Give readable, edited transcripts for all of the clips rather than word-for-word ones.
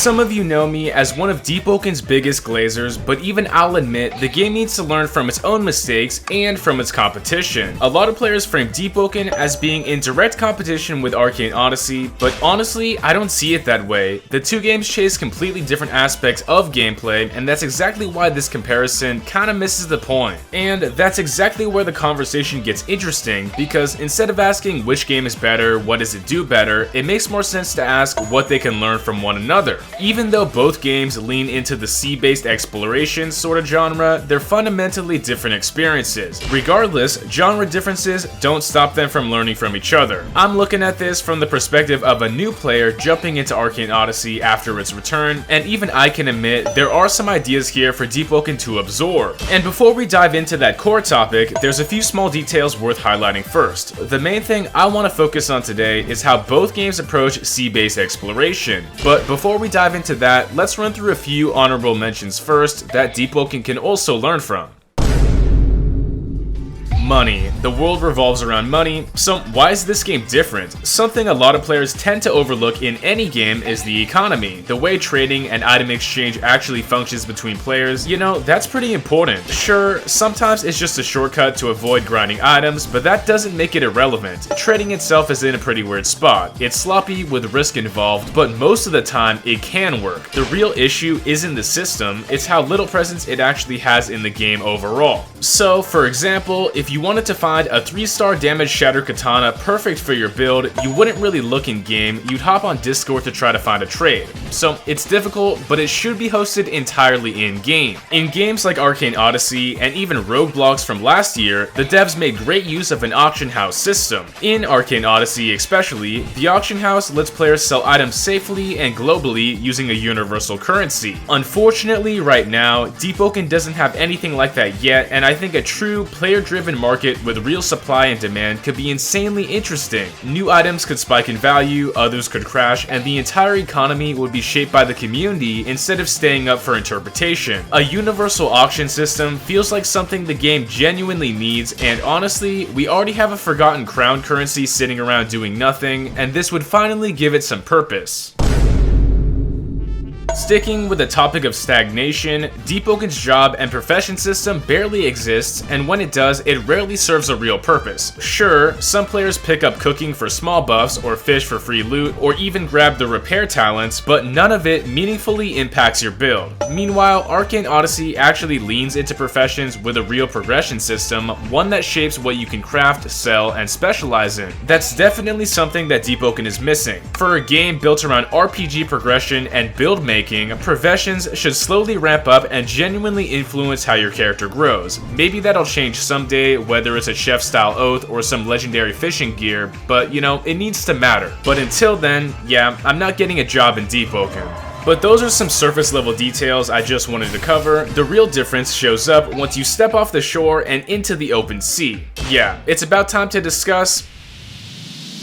Some of you know me as one of Deepoken's biggest glazers, but even I'll admit the game needs to learn from its own mistakes and from its competition. A lot of players frame Deepoken as being in direct competition with Arcane Odyssey, but honestly, I don't see it that way. The two games chase completely different aspects of gameplay, and that's exactly why this comparison kinda misses the point. And that's exactly where the conversation gets interesting, because instead of asking which game is better, what does it do better, it makes more sense to ask what they can learn from one another. Even though both games lean into the sea-based exploration sort of genre, they're fundamentally different experiences. Regardless, genre differences don't stop them from learning from each other. I'm looking at this from the perspective of a new player jumping into Arcane Odyssey after its return, and even I can admit there are some ideas here for Deepoken to absorb. And before we dive into that core topic, there's a few small details worth highlighting first. The main thing I want to focus on today is how both games approach sea-based exploration. But before we dive into that, let's run through a few honorable mentions first that Deepoken can also learn from. Money. The world revolves around money, so why is this game different? Something a lot of players tend to overlook in any game is the economy. The way trading and item exchange actually functions between players, you know, that's pretty important. Sure, sometimes it's just a shortcut to avoid grinding items, but that doesn't make it irrelevant. Trading itself is in a pretty weird spot. It's sloppy with risk involved, but most of the time it can work. The real issue isn't the system, it's how little presence it actually has in the game overall. So, for example, if you wanted to find a 3-star damage shatter katana perfect for your build, you wouldn't really look in game, you'd hop on Discord to try to find a trade. So it's difficult, but it should be hosted entirely in game. In games like Arcane Odyssey and even Roadblocks from last year, the devs made great use of an auction house system. In Arcane Odyssey especially, the auction house lets players sell items safely and globally using a universal currency. Unfortunately, right now, Deepoken doesn't have anything like that yet, and I think a true player-driven market with real supply and demand could be insanely interesting. New items could spike in value, others could crash, and the entire economy would be shaped by the community instead of staying up for interpretation. A universal auction system feels like something the game genuinely needs, and honestly, we already have a forgotten crown currency sitting around doing nothing, and this would finally give it some purpose. Sticking with the topic of stagnation, Deepoken's job and profession system barely exists, and when it does, it rarely serves a real purpose. Sure, some players pick up cooking for small buffs, or fish for free loot, or even grab the repair talents, but none of it meaningfully impacts your build. Meanwhile, Arcane Odyssey actually leans into professions with a real progression system, one that shapes what you can craft, sell, and specialize in. That's definitely something that Deepoken is missing. For a game built around RPG progression and build making, professions should slowly ramp up and genuinely influence how your character grows. Maybe that'll change someday, whether it's a chef-style oath or some legendary fishing gear, but you know, it needs to matter. But until then, yeah, I'm not getting a job in Deepoken. But those are some surface level details I just wanted to cover. The real difference shows up once you step off the shore and into the open sea. Yeah, it's about time to discuss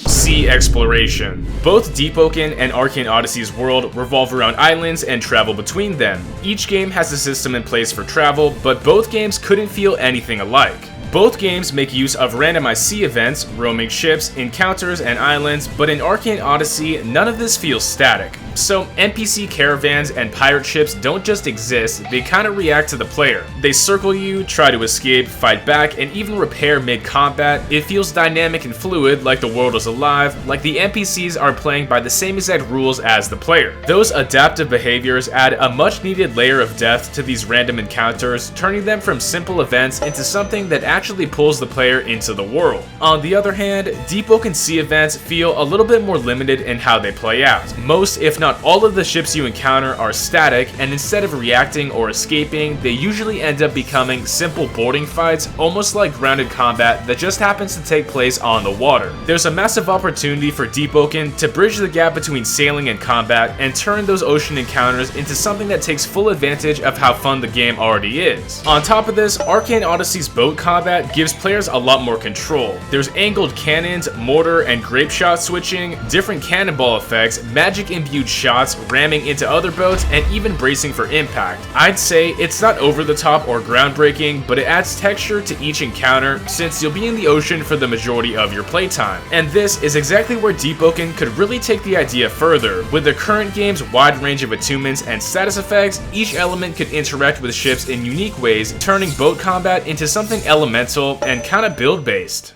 sea exploration. Both Deepoken and Arcane Odyssey's world revolve around islands and travel between them. Each game has a system in place for travel, but both games couldn't feel anything alike. Both games make use of randomized sea events, roaming ships, encounters, and islands, but in Arcane Odyssey, none of this feels static. So NPC caravans and pirate ships don't just exist, they kinda react to the player. They circle you, try to escape, fight back, and even repair mid-combat. It feels dynamic and fluid, like the world is alive, like the NPCs are playing by the same exact rules as the player. Those adaptive behaviors add a much-needed layer of depth to these random encounters, turning them from simple events into something that actually pulls the player into the world. On the other hand, Deepoken sea events feel a little bit more limited in how they play out. Most, if not all of the ships you encounter are static, and instead of reacting or escaping, they usually end up becoming simple boarding fights, almost like grounded combat that just happens to take place on the water. There's a massive opportunity for Deepoken to bridge the gap between sailing and combat and turn those ocean encounters into something that takes full advantage of how fun the game already is. On top of this, Arcane Odyssey's boat combat gives players a lot more control. There's angled cannons, mortar and grape shot switching, different cannonball effects, magic imbued shots, ramming into other boats, and even bracing for impact. I'd say it's not over the top or groundbreaking, but it adds texture to each encounter since you'll be in the ocean for the majority of your playtime. And this is exactly where Deepwoken could really take the idea further. With the current game's wide range of attunements and status effects, each element could interact with ships in unique ways, turning boat combat into something elemental and kinda build-based.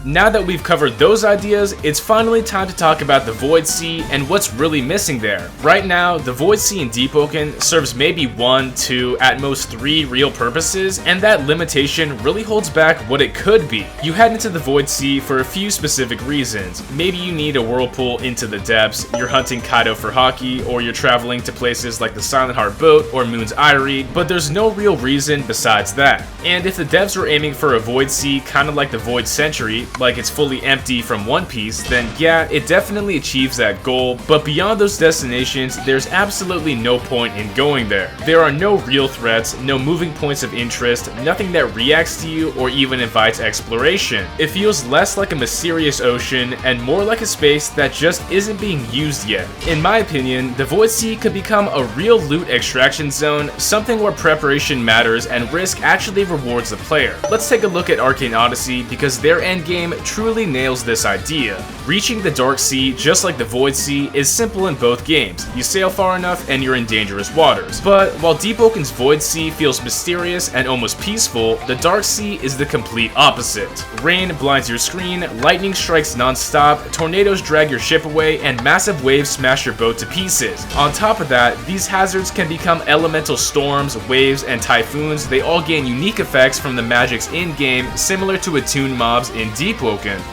Now that we've covered those ideas, it's finally time to talk about the Void Sea and what's really missing there. Right now, the Void Sea in Deepwoken serves maybe 1, 2, at most 3 real purposes, and that limitation really holds back what it could be. You head into the Void Sea for a few specific reasons. Maybe you need a whirlpool into the depths, you're hunting Kaido for hockey, or you're traveling to places like the Silent Heart Boat or Moon's Eyrie, but there's no real reason besides that. And if the devs were aiming for a Void Sea kinda like the Void Century, like it's fully empty from One Piece, then yeah, it definitely achieves that goal, but beyond those destinations, there's absolutely no point in going there. There are no real threats, no moving points of interest, nothing that reacts to you or even invites exploration. It feels less like a mysterious ocean and more like a space that just isn't being used yet. In my opinion, the Void Sea could become a real loot extraction zone, something where preparation matters and risk actually rewards the player. Let's take a look at Arcane Odyssey because their endgame truly nails this idea. Reaching the Dark Sea, just like the Void Sea, is simple in both games. You sail far enough and you're in dangerous waters. But while Deepwoken's Void Sea feels mysterious and almost peaceful, the Dark Sea is the complete opposite. Rain blinds your screen, lightning strikes non-stop, tornadoes drag your ship away, and massive waves smash your boat to pieces. On top of that, these hazards can become elemental storms, waves, and typhoons. They all gain unique effects from the magics in-game, similar to attuned mobs in Deepwoken.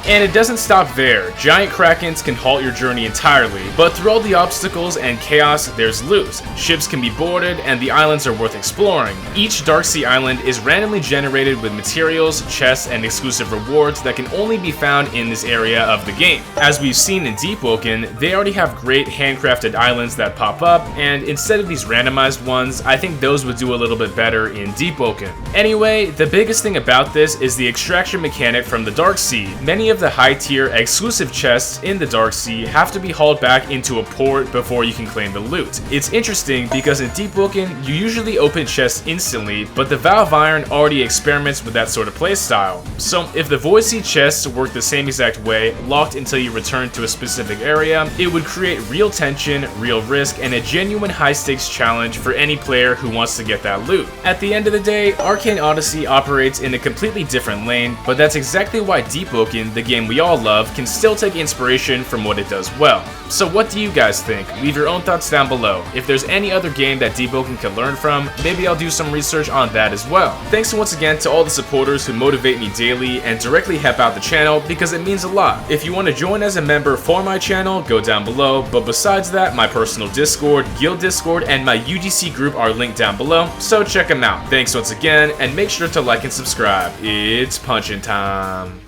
And it doesn't stop there. Giant krakens can halt your journey entirely, but through all the obstacles and chaos, there's loot. Ships can be boarded, and the islands are worth exploring. Each Dark Sea island is randomly generated with materials, chests, and exclusive rewards that can only be found in this area of the game. As we've seen in Deepwoken, they already have great handcrafted islands that pop up, and instead of these randomized ones, I think those would do a little bit better in Deepwoken. Anyway, the biggest thing about this is the extraction mechanic from the Dark Sea. Many of the high-tier exclusive chests in the Dark Sea have to be hauled back into a port before you can claim the loot. It's interesting because in Deepwoken, you usually open chests instantly, but the Vow of Iron already experiments with that sort of playstyle. So if the Void Sea chests work the same exact way, locked until you return to a specific area, it would create real tension, real risk, and a genuine high-stakes challenge for any player who wants to get that loot. At the end of the day, Arcane Odyssey operates in a completely different lane, but that's exactly why Deepwoken, the game we all love, can still take inspiration from what it does well. So what do you guys think? Leave your own thoughts down below. If there's any other game that Deepwoken can learn from, maybe I'll do some research on that as well. Thanks once again to all the supporters who motivate me daily and directly help out the channel because it means a lot. If you want to join as a member for my channel, go down below, but besides that, my personal Discord, Guild Discord, and my UGC group are linked down below, so check them out. Thanks once again, and make sure to like and subscribe. It's punchin' time.